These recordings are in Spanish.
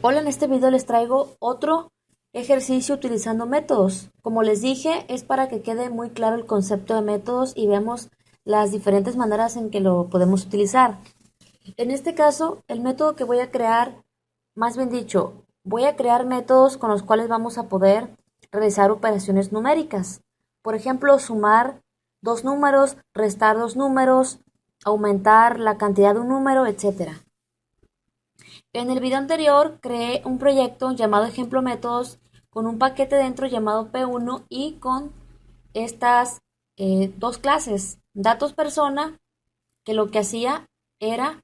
Hola, en este video les traigo otro ejercicio utilizando métodos. Como les dije, es para que quede muy claro el concepto de métodos y veamos las diferentes maneras en que lo podemos utilizar. En este caso, el método que voy a crear, más bien dicho, voy a crear métodos con los cuales vamos a poder realizar operaciones numéricas. Por ejemplo, sumar dos números, restar dos números, aumentar la cantidad de un número, etcétera. En el video anterior creé un proyecto llamado Ejemplo Métodos con un paquete dentro llamado P1 y con estas dos clases, datos persona, que lo que hacía era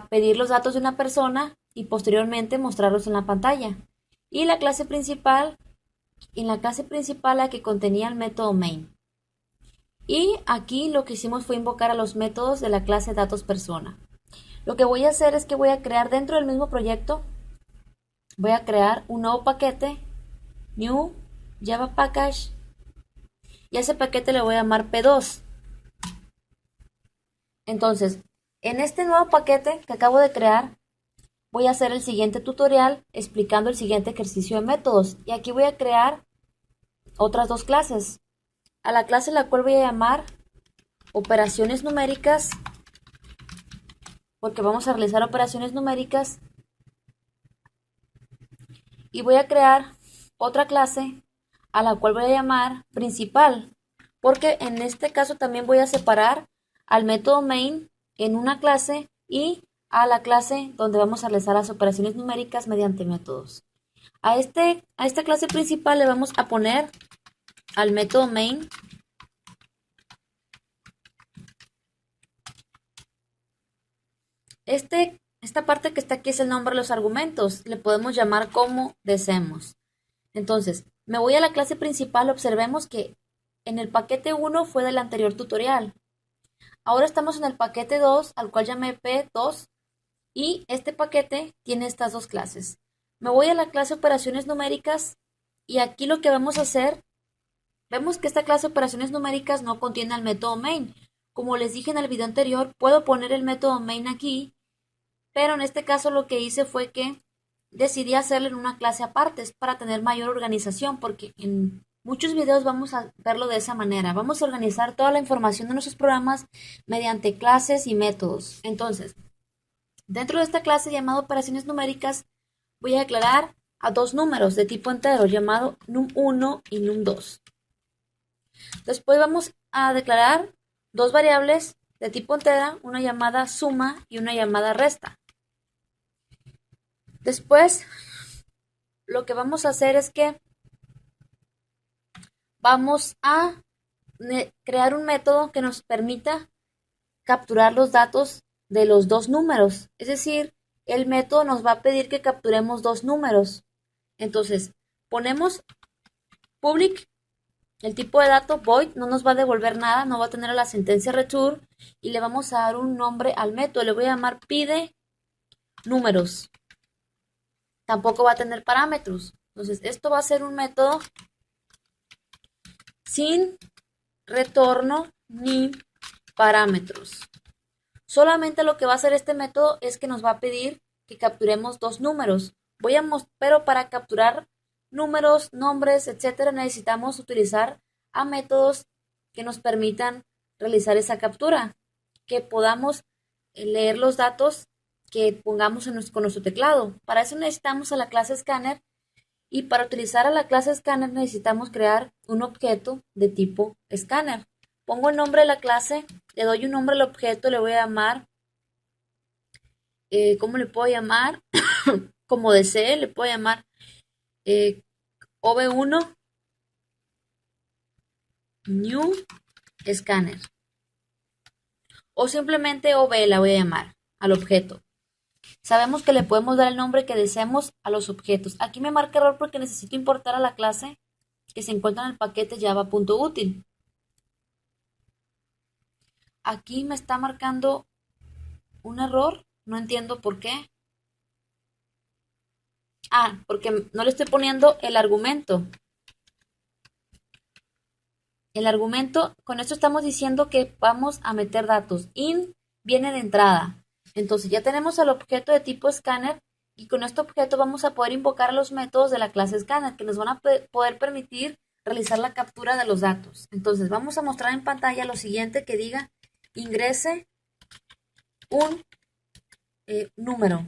pedir los datos de una persona y posteriormente mostrarlos en la pantalla. Y la clase principal, en la clase principal la que contenía el método main. Y aquí lo que hicimos fue invocar a los métodos de la clase datos persona. Lo que voy a hacer es que voy a crear dentro del mismo proyecto, voy a crear un nuevo paquete, new Java Package, y a ese paquete le voy a llamar P2. Entonces, en este nuevo paquete que acabo de crear, voy a hacer el siguiente tutorial explicando el siguiente ejercicio de métodos. Y aquí voy a crear otras dos clases. A la clase la cual voy a llamar operaciones numéricas, porque vamos a realizar operaciones numéricas. Y voy a crear otra clase a la cual voy a llamar principal, porque en este caso también voy a separar al método main en una clase y a la clase donde vamos a realizar las operaciones numéricas mediante métodos. A esta clase principal le vamos a poner al método main esta parte que está aquí es el nombre de los argumentos, le podemos llamar como deseemos. Entonces, me voy a la clase principal, observemos que en el paquete 1 fue del anterior tutorial. Ahora estamos en el paquete 2, al cual llamé P2, y este paquete tiene estas dos clases. Me voy a la clase operaciones numéricas, y aquí lo que vamos a hacer, vemos que esta clase operaciones numéricas no contiene el método main. Como les dije en el video anterior, puedo poner el método main aquí, pero en este caso lo que hice fue que decidí hacerlo en una clase aparte, es para tener mayor organización, porque en muchos videos vamos a verlo de esa manera. Vamos a organizar toda la información de nuestros programas mediante clases y métodos. Entonces, dentro de esta clase llamada operaciones numéricas, voy a declarar a dos números de tipo entero llamado num1 y num2. Después vamos a declarar dos variables de tipo entera, una llamada suma y una llamada resta. Después, lo que vamos a hacer es que vamos a crear un método que nos permita capturar los datos de los dos números. Es decir, el método nos va a pedir que capturemos dos números. Entonces, ponemos public, el tipo de dato void, no nos va a devolver nada, no va a tener la sentencia return, y le vamos a dar un nombre al método. Le voy a llamar pide números. Tampoco va a tener parámetros. Entonces, esto va a ser un método sin retorno ni parámetros. Solamente lo que va a hacer este método es que nos va a pedir que capturemos dos números. Pero para capturar números, nombres, etcétera, necesitamos utilizar a métodos que nos permitan realizar esa captura, que podamos leer los datos que pongamos con nuestro teclado. Para eso necesitamos a la clase scanner, y para utilizar a la clase scanner necesitamos crear un objeto de tipo scanner. Pongo el nombre de la clase, le doy un nombre al objeto, le voy a llamar, ¿cómo le puedo llamar? Como desee, le puedo llamar OV1 New Scanner. O simplemente OV la voy a llamar al objeto. Sabemos que le podemos dar el nombre que deseemos a los objetos. Aquí me marca error porque necesito importar a la clase que se encuentra en el paquete java.util. Aquí me está marcando un error, no entiendo por qué. Porque no le estoy poniendo el argumento. El argumento, con esto estamos diciendo que vamos a meter datos. In viene de entrada. Entonces ya tenemos el objeto de tipo scanner Y con este objeto vamos a poder invocar los métodos de la clase Scanner que nos van a poder permitir realizar la captura de los datos. Entonces vamos a mostrar en pantalla lo siguiente que diga ingrese un número.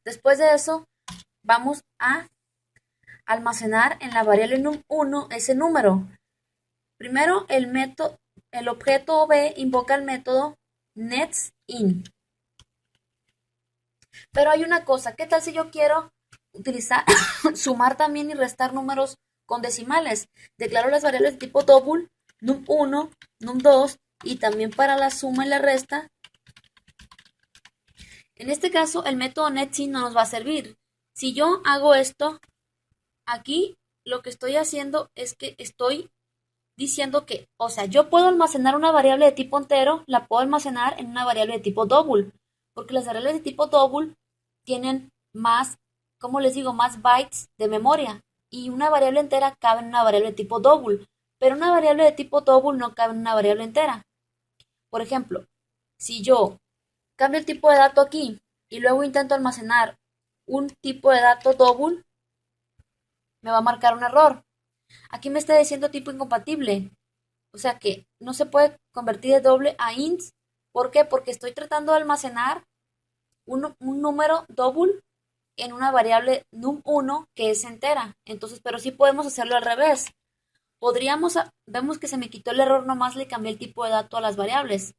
Después de eso vamos a almacenar en la variable num1 ese número. Primero el objeto OB invoca el método netsIn. Pero hay una cosa, ¿qué tal si yo quiero utilizar sumar también y restar números con decimales? Declaro las variables de tipo double, num1, num2 y también para la suma y la resta. En este caso el método netsIn no nos va a servir. Si yo hago esto, aquí lo que estoy haciendo es que estoy diciendo que, o sea, yo puedo almacenar una variable de tipo entero, la puedo almacenar en una variable de tipo double, porque las variables de tipo double tienen más, como les digo, más bytes de memoria, y una variable entera cabe en una variable de tipo double, pero una variable de tipo double no cabe en una variable entera. Por ejemplo, si yo cambio el tipo de dato aquí y luego intento almacenar un tipo de dato double, me va a marcar un error. Aquí me está diciendo tipo incompatible. O sea que no se puede convertir de doble a int. ¿Por qué? Porque estoy tratando de almacenar un número double en una variable num1 que es entera. Entonces, pero sí podemos hacerlo al revés. Vemos que se me quitó el error, nomás le cambié el tipo de dato a las variables.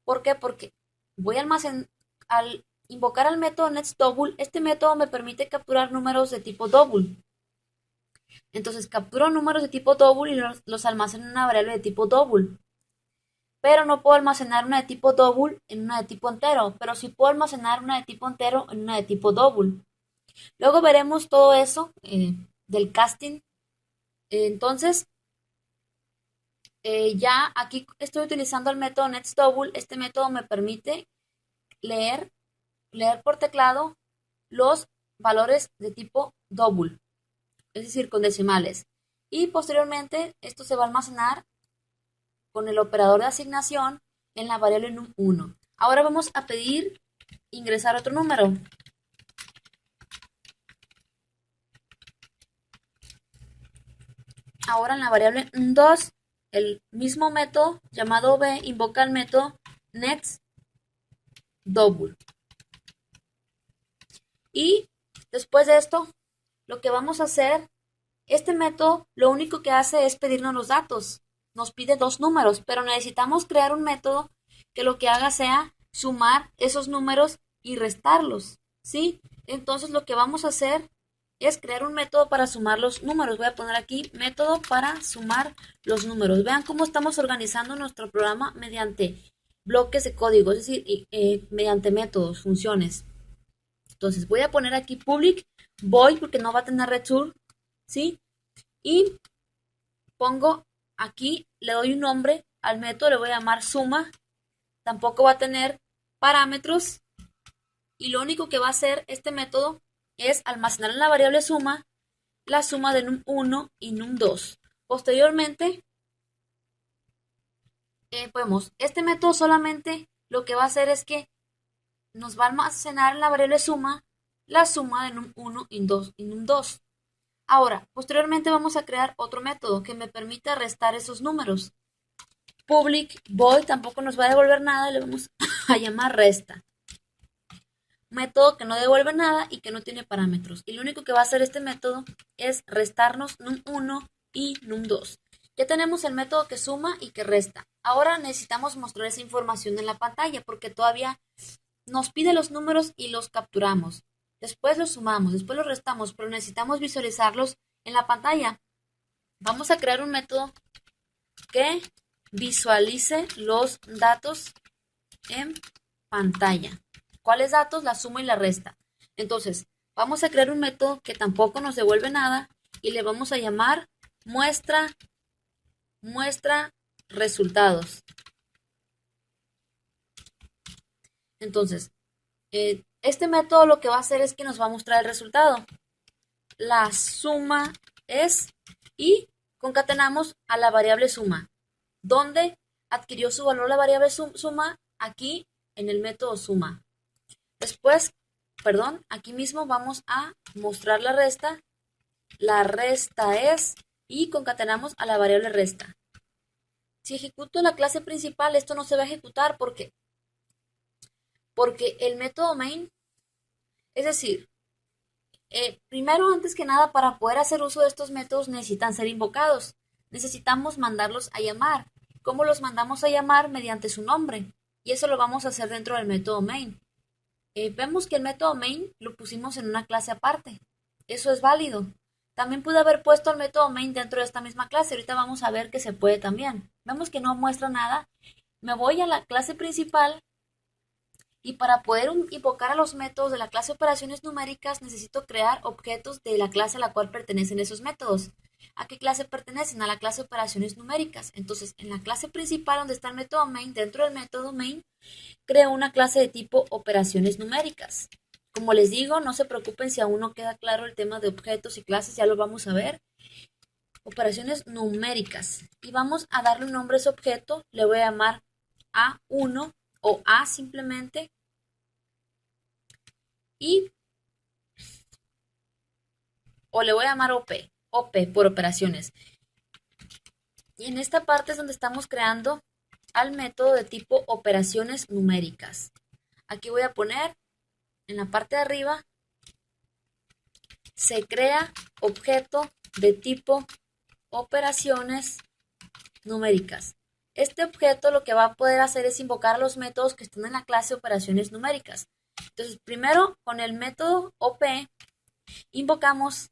¿Por qué? Porque voy a almacenar, al invocar al método netsDouble, este método me permite capturar números de tipo double. Entonces capturo números de tipo double y los almaceno en una variable de tipo double. Pero no puedo almacenar una de tipo double en una de tipo entero, pero sí puedo almacenar una de tipo entero en una de tipo double. Luego veremos todo eso del casting. Entonces, ya aquí estoy utilizando el método netsDouble. Este método me permite leer, leer por teclado los valores de tipo double, es decir, con decimales. Y posteriormente esto se va a almacenar con el operador de asignación en la variable num1. Ahora vamos a pedir ingresar otro número. Ahora en la variable num2, el mismo método llamado b invoca el método netsDouble. Y después de esto, lo que vamos a hacer, este método lo único que hace es pedirnos los datos. Nos pide dos números, pero necesitamos crear un método que lo que haga sea sumar esos números y restarlos, ¿sí? Entonces lo que vamos a hacer es crear un método para sumar los números. Voy a poner aquí método para sumar los números. Vean cómo estamos organizando nuestro programa mediante bloques de código, es decir, mediante métodos, funciones. Entonces voy a poner aquí public void porque no va a tener return, ¿sí? Y pongo aquí, le doy un nombre al método, le voy a llamar suma, tampoco va a tener parámetros y lo único que va a hacer este método es almacenar en la variable suma la suma de num1 y num2. Posteriormente, este método solamente lo que va a hacer es que nos va a almacenar en la variable suma la suma de num1 y num2. Ahora, posteriormente vamos a crear otro método que me permita restar esos números. Public void tampoco nos va a devolver nada y le vamos a llamar resta. Método que no devuelve nada y que no tiene parámetros. Y lo único que va a hacer este método es restarnos num1 y num2. Ya tenemos el método que suma y que resta. Ahora necesitamos mostrar esa información en la pantalla porque todavía nos pide los números y los capturamos. Después los sumamos, después los restamos, pero necesitamos visualizarlos en la pantalla. Vamos a crear un método que visualice los datos en pantalla. ¿Cuáles datos? La suma y la resta. Entonces, vamos a crear un método que tampoco nos devuelve nada y le vamos a llamar muestra resultados. Entonces, este método lo que va a hacer es que nos va a mostrar el resultado. La suma es y concatenamos a la variable suma. ¿Dónde adquirió su valor la variable suma? Aquí en el método suma. Después, perdón, aquí mismo vamos a mostrar la resta. La resta es y concatenamos a la variable resta. Si ejecuto la clase principal, esto no se va a ejecutar porque el método main, es decir, primero, antes que nada, para poder hacer uso de estos métodos necesitan ser invocados. Necesitamos mandarlos a llamar. ¿Cómo los mandamos a llamar? Mediante su nombre. Y eso lo vamos a hacer dentro del método main. Vemos que el método main lo pusimos en una clase aparte. Eso es válido. También pude haber puesto el método main dentro de esta misma clase. Ahorita vamos a ver que se puede también. Vemos que no muestra nada. Me voy a la clase principal y para poder invocar a los métodos de la clase operaciones numéricas necesito crear objetos de la clase a la cual pertenecen esos métodos. ¿A qué clase pertenecen? A la clase operaciones numéricas. Entonces, en la clase principal donde está el método main, dentro del método main, creo una clase de tipo operaciones numéricas. Como les digo, no se preocupen si aún no queda claro el tema de objetos y clases, ya lo vamos a ver. Operaciones numéricas. Y vamos a darle un nombre a ese objeto, le voy a llamar A1 o A simplemente. O le voy a llamar OP por operaciones. Y en esta parte es donde estamos creando al método de tipo operaciones numéricas. Aquí voy a poner en la parte de arriba, se crea objeto de tipo operaciones numéricas. Este objeto lo que va a poder hacer es invocar los métodos que están en la clase operaciones numéricas. Entonces, primero con el método OP invocamos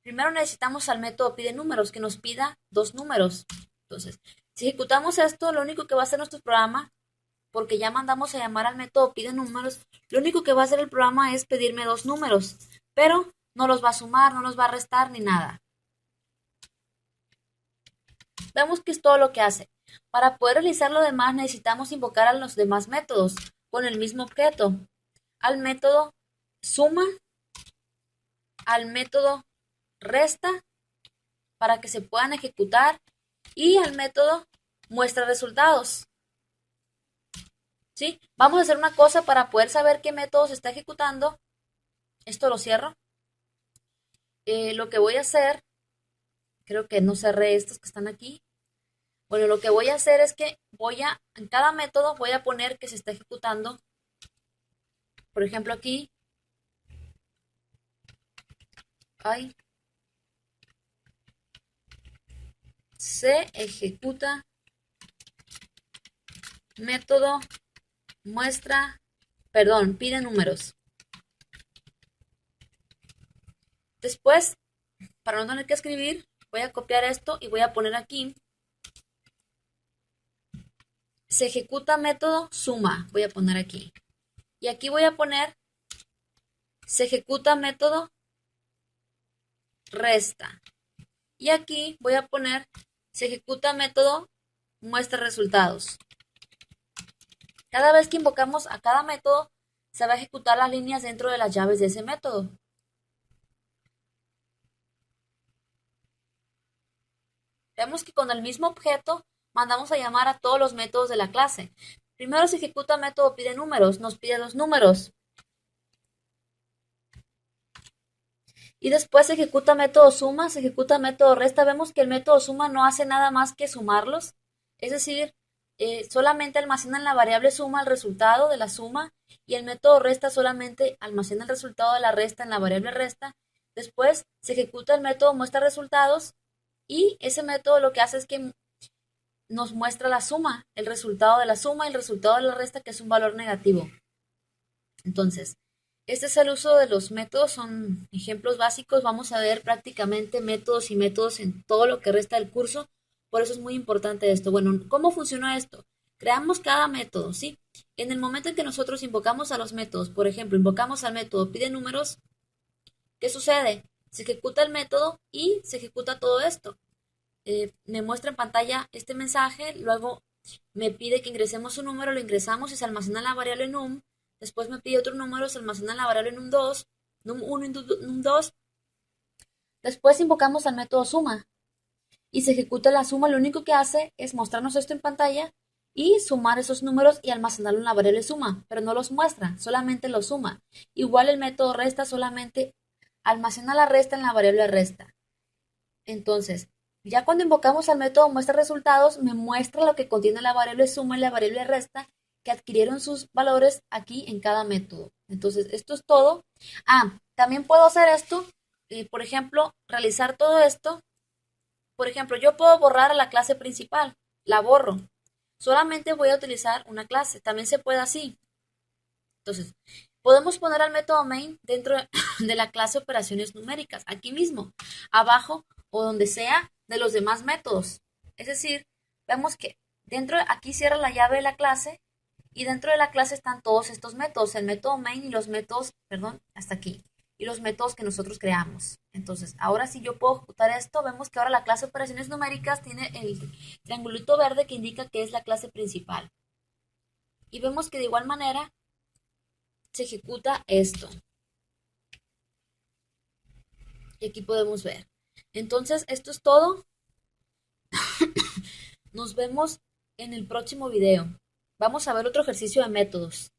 primero necesitamos al método pide números que nos pida 2 números. Entonces, si ejecutamos esto, lo único que va a hacer nuestro programa, porque ya mandamos a llamar al método pide números, lo único que va a hacer el programa es pedirme 2 números, pero no los va a sumar, no los va a restar ni nada. Vemos que es todo lo que hace. Para poder realizar lo demás necesitamos invocar a los demás métodos con el mismo objeto. Al método suma, al método resta para que se puedan ejecutar y al método muestra resultados. ¿Sí? Vamos a hacer una cosa para poder saber qué método se está ejecutando. Esto lo cierro. Lo que voy a hacer, creo que no cerré estos que están aquí. Bueno, lo que voy a hacer es que en cada método voy a poner que se está ejecutando. Por ejemplo, aquí se ejecuta método pide números. Después, para no tener que escribir, voy a copiar esto y voy a poner aquí. Se ejecuta método suma, voy a poner aquí. Y aquí voy a poner se ejecuta método resta. Y aquí voy a poner se ejecuta método muestra resultados. Cada vez que invocamos a cada método, se va a ejecutar las líneas dentro de las llaves de ese método. Vemos que con el mismo objeto mandamos a llamar a todos los métodos de la clase. Primero se ejecuta método pide números, nos pide los números. Y después se ejecuta método suma, se ejecuta método resta. Vemos que el método suma no hace nada más que sumarlos. Es decir, solamente almacena en la variable suma el resultado de la suma y el método resta solamente almacena el resultado de la resta en la variable resta. Después se ejecuta el método muestra resultados y ese método lo que hace es que nos muestra la suma, el resultado de la suma y el resultado de la resta, que es un valor negativo. Entonces, este es el uso de los métodos, son ejemplos básicos, vamos a ver prácticamente métodos y métodos en todo lo que resta del curso, por eso es muy importante esto. Bueno, ¿cómo funciona esto? Creamos cada método, ¿sí? En el momento en que nosotros invocamos a los métodos, por ejemplo, invocamos al método pide números, ¿qué sucede? Se ejecuta el método y se ejecuta todo esto. Me muestra en pantalla este mensaje, luego me pide que ingresemos un número, lo ingresamos y se almacena la variable num, después me pide otro número, se almacena la variable num2, num1 y num2, después invocamos al método suma y se ejecuta la suma, lo único que hace es mostrarnos esto en pantalla y sumar esos números y almacenarlo en la variable suma, pero no los muestra, solamente los suma. Igual el método resta solamente almacena la resta en la variable resta. Entonces, ya cuando invocamos al método muestra resultados, me muestra lo que contiene la variable suma y la variable resta que adquirieron sus valores aquí en cada método. Entonces, esto es todo. También puedo hacer esto, por ejemplo, realizar todo esto. Por ejemplo, yo puedo borrar a la clase principal, la borro. Solamente voy a utilizar una clase. También se puede así. Entonces, podemos poner al método main dentro de la clase operaciones numéricas, aquí mismo, abajo o donde sea de los demás métodos. Es decir, vemos que aquí cierra la llave de la clase y dentro de la clase están todos estos métodos, el método main y los métodos, perdón, hasta aquí, y los métodos que nosotros creamos. Entonces, ahora si yo puedo ejecutar esto, vemos que ahora la clase operaciones numéricas tiene el triangulito verde que indica que es la clase principal. Y vemos que de igual manera se ejecuta esto. Y aquí podemos ver. Entonces, esto es todo. Nos vemos en el próximo video. Vamos a ver otro ejercicio de métodos.